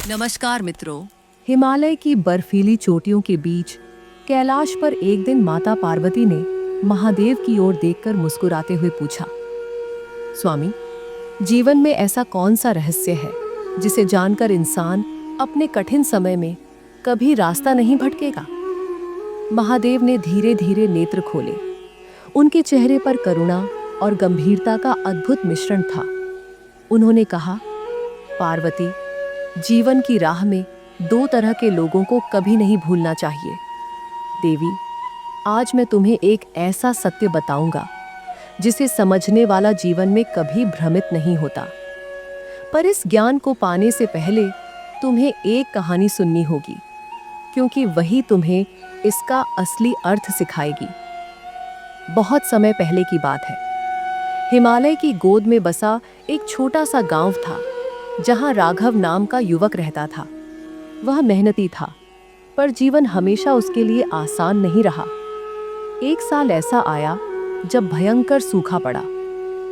नमस्कार मित्रों। हिमालय की बर्फीली चोटियों के बीच कैलाश पर एक दिन माता पार्वती ने महादेव की ओर देखकर मुस्कुराते हुए पूछा, स्वामी, जीवन में ऐसा कौन सा रहस्य है जिसे जानकर इंसान अपने कठिन समय में कभी रास्ता नहीं भटकेगा? महादेव ने धीरे धीरे नेत्र खोले। उनके चेहरे पर करुणा और गंभीरता का अद्भुत मिश्रण था। उन्होंने कहा, पार्वती, जीवन की राह में दो तरह के लोगों को कभी नहीं भूलना चाहिए। देवी, आज मैं तुम्हें एक ऐसा सत्य बताऊंगा जिसे समझने वाला जीवन में कभी भ्रमित नहीं होता। पर इस ज्ञान को पाने से पहले तुम्हें एक कहानी सुननी होगी, क्योंकि वही तुम्हें इसका असली अर्थ सिखाएगी। बहुत समय पहले की बात है। हिमालय की गोद में बसा एक छोटा सा गांव था, जहां राघव नाम का युवक रहता था। वह मेहनती था, पर जीवन हमेशा उसके लिए आसान नहीं रहा। एक साल ऐसा आया जब भयंकर सूखा पड़ा।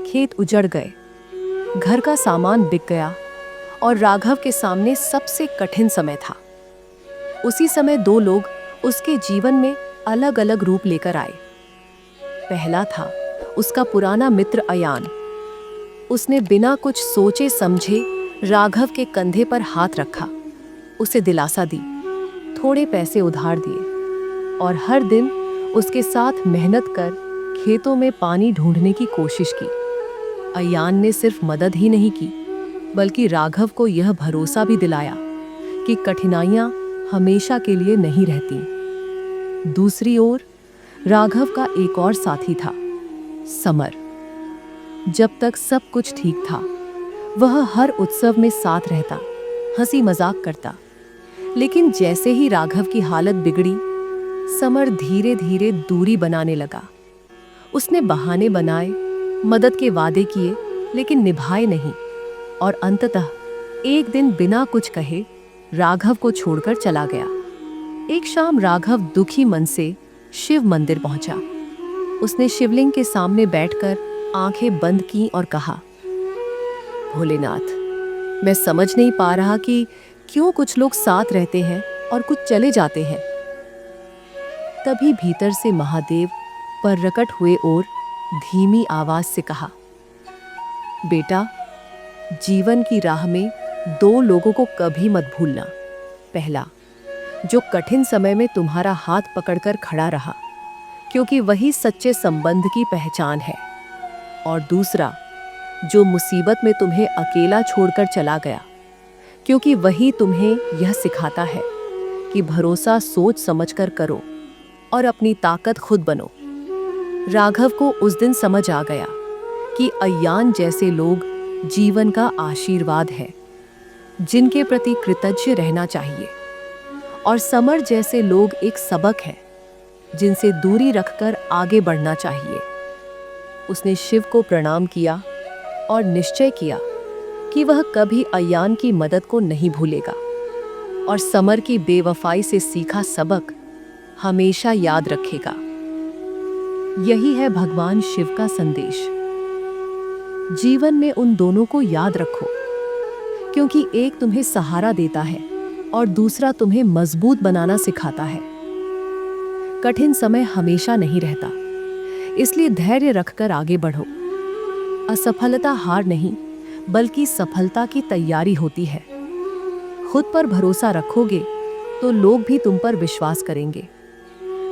खेत उजड़ गए, घर का सामान बिक गया और राघव के सामने सबसे कठिन समय था। उसी समय दो लोग उसके जीवन में अलग अलग रूप लेकर आए। पहला था उसका पुराना मित्र अयान। उसने बिना कुछ सोचे समझे राघव के कंधे पर हाथ रखा, उसे दिलासा दी, थोड़े पैसे उधार दिए और हर दिन उसके साथ मेहनत कर खेतों में पानी ढूंढने की कोशिश की। अयान ने सिर्फ मदद ही नहीं की, बल्कि राघव को यह भरोसा भी दिलाया कि कठिनाइयां हमेशा के लिए नहीं रहती। दूसरी ओर राघव का एक और साथी था, समर। जब तक सब कुछ ठीक था, वह हर उत्सव में साथ रहता, हंसी मजाक करता। लेकिन जैसे ही राघव की हालत बिगड़ी, समर धीरे धीरे दूरी बनाने लगा। उसने बहाने बनाए, मदद के वादे किए, लेकिन निभाए नहीं और अंततः एक दिन बिना कुछ कहे राघव को छोड़कर चला गया। एक शाम राघव दुखी मन से शिव मंदिर पहुंचा। उसने शिवलिंग के सामने बैठकर आंखें बंद की और कहा, भोलेनाथ, मैं समझ नहीं पा रहा कि क्यों कुछ लोग साथ रहते हैं और कुछ चले जाते हैं। तभी भीतर से महादेव प्रकट हुए और धीमी आवाज से कहा, बेटा, जीवन की राह में दो लोगों को कभी मत भूलना। पहला, जो कठिन समय में तुम्हारा हाथ पकड़कर खड़ा रहा, क्योंकि वही सच्चे संबंध की पहचान है। और दूसरा, जो मुसीबत में तुम्हें अकेला छोड़कर चला गया, क्योंकि वही तुम्हें यह सिखाता है कि भरोसा सोच समझकर करो और अपनी ताकत खुद बनो। राघव को उस दिन समझ आ गया कि अयान जैसे लोग जीवन का आशीर्वाद है, जिनके प्रति कृतज्ञ रहना चाहिए, और समर जैसे लोग एक सबक है, जिनसे दूरी रखकर आगे बढ़ना चाहिए। उसने शिव को प्रणाम किया और निश्चय किया कि वह कभी अयान की मदद को नहीं भूलेगा और समर की बेवफाई से सीखा सबक हमेशा याद रखेगा। यही है भगवान शिव का संदेश। जीवन में उन दोनों को याद रखो, क्योंकि एक तुम्हें सहारा देता है और दूसरा तुम्हें मजबूत बनाना सिखाता है। कठिन समय हमेशा नहीं रहता, इसलिए धैर्य रखकर आगे बढ़ो। असफलता हार नहीं, बल्कि सफलता की तैयारी होती है। खुद पर भरोसा रखोगे तो लोग भी तुम पर विश्वास करेंगे।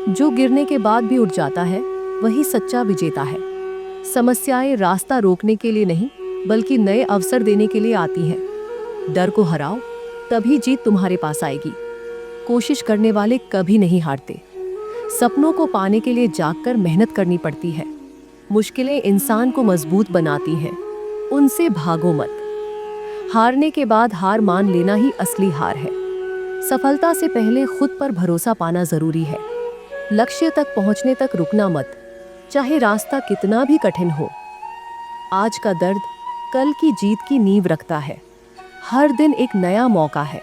जो गिरने के बाद भी उठ जाता है, वही सच्चा विजेता है। समस्याएं रास्ता रोकने के लिए नहीं, बल्कि नए अवसर देने के लिए आती हैं। डर को हराओ, तभी जीत तुम्हारे पास आएगी। कोशिश करने वाले कभी नहीं हारते। सपनों को पाने के लिए जागकर मेहनत करनी पड़ती है। मुश्किलें इंसान को मजबूत बनाती हैं, उनसे भागो मत। हारने के बाद हार मान लेना ही असली हार है। सफलता से पहले खुद पर भरोसा पाना जरूरी है। लक्ष्य तक पहुंचने तक रुकना मत, चाहे रास्ता कितना भी कठिन हो। आज का दर्द कल की जीत की नींव रखता है। हर दिन एक नया मौका है,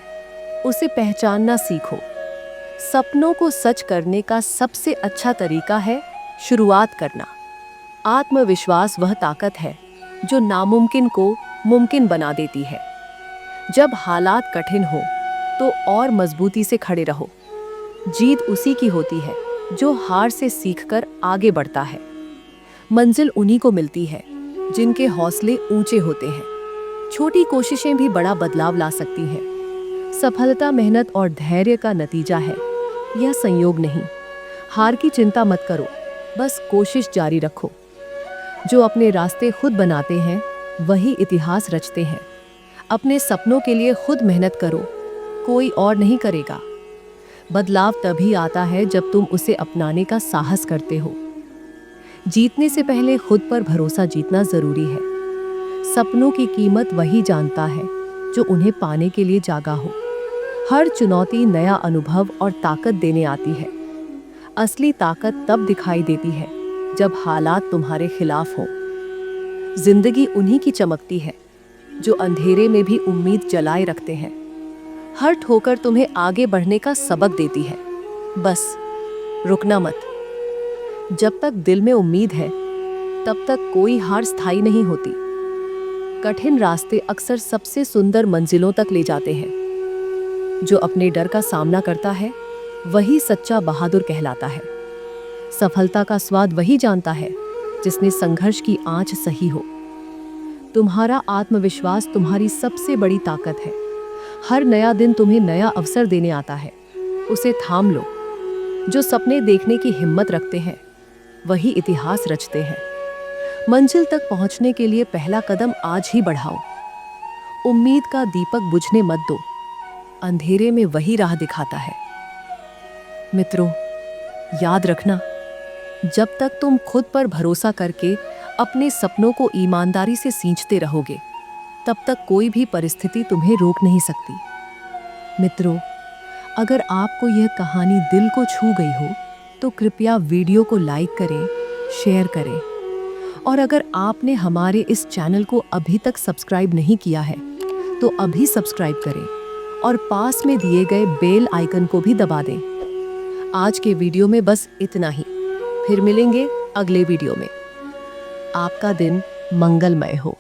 उसे पहचानना सीखो। सपनों को सच करने का सबसे अच्छा तरीका है शुरुआत करना। आत्मविश्वास वह ताकत है जो नामुमकिन को मुमकिन बना देती है। जब हालात कठिन हो तो और मजबूती से खड़े रहो। जीत उसी की होती है जो हार से सीखकर आगे बढ़ता है। मंजिल उन्हीं को मिलती है जिनके हौसले ऊंचे होते हैं। छोटी कोशिशें भी बड़ा बदलाव ला सकती हैं। सफलता मेहनत और धैर्य का नतीजा है, यह संयोग नहीं। हार की चिंता मत करो, बस कोशिश जारी रखो। जो अपने रास्ते खुद बनाते हैं वही इतिहास रचते हैं। अपने सपनों के लिए खुद मेहनत करो, कोई और नहीं करेगा। बदलाव तभी आता है जब तुम उसे अपनाने का साहस करते हो। जीतने से पहले खुद पर भरोसा जीतना जरूरी है। सपनों की कीमत वही जानता है जो उन्हें पाने के लिए जागा हो। हर चुनौती नया अनुभव और ताकत देने आती है। असली ताकत तब दिखाई देती है जब हालात तुम्हारे खिलाफ हो। जिंदगी उन्हीं की चमकती है जो अंधेरे में भी उम्मीद जलाए रखते हैं। हर ठोकर तुम्हें आगे बढ़ने का सबक देती है। बस रुकना मत। जब तक दिल में उम्मीद है तब तक कोई हार स्थायी नहीं होती। कठिन रास्ते अक्सर सबसे सुंदर मंजिलों तक ले जाते हैं। जो अपने डर का सामना करता है वही सच्चा बहादुर कहलाता है। सफलता का स्वाद वही जानता है जिसने संघर्ष की आंच सही हो। तुम्हारा आत्मविश्वास तुम्हारी सबसे बड़ी ताकत है। हर नया दिन तुम्हें नया अवसर देने आता है, उसे थाम लो। जो सपने देखने की हिम्मत रखते हैं वही इतिहास रचते हैं। मंजिल तक पहुंचने के लिए पहला कदम आज ही बढ़ाओ। उम्मीद का दीपक बुझने मत दो, अंधेरे में वही राह दिखाता है। मित्रों, याद रखना, जब तक तुम खुद पर भरोसा करके अपने सपनों को ईमानदारी से सींचते रहोगे तब तक कोई भी परिस्थिति तुम्हें रोक नहीं सकती। मित्रों, अगर आपको यह कहानी दिल को छू गई हो तो कृपया वीडियो को लाइक करें, शेयर करें। और अगर आपने हमारे इस चैनल को अभी तक सब्सक्राइब नहीं किया है तो अभी सब्सक्राइब करें और पास में दिए गए बेल आइकन को भी दबा दें। आज के वीडियो में बस इतना ही। फिर मिलेंगे अगले वीडियो में। आपका दिन मंगलमय हो।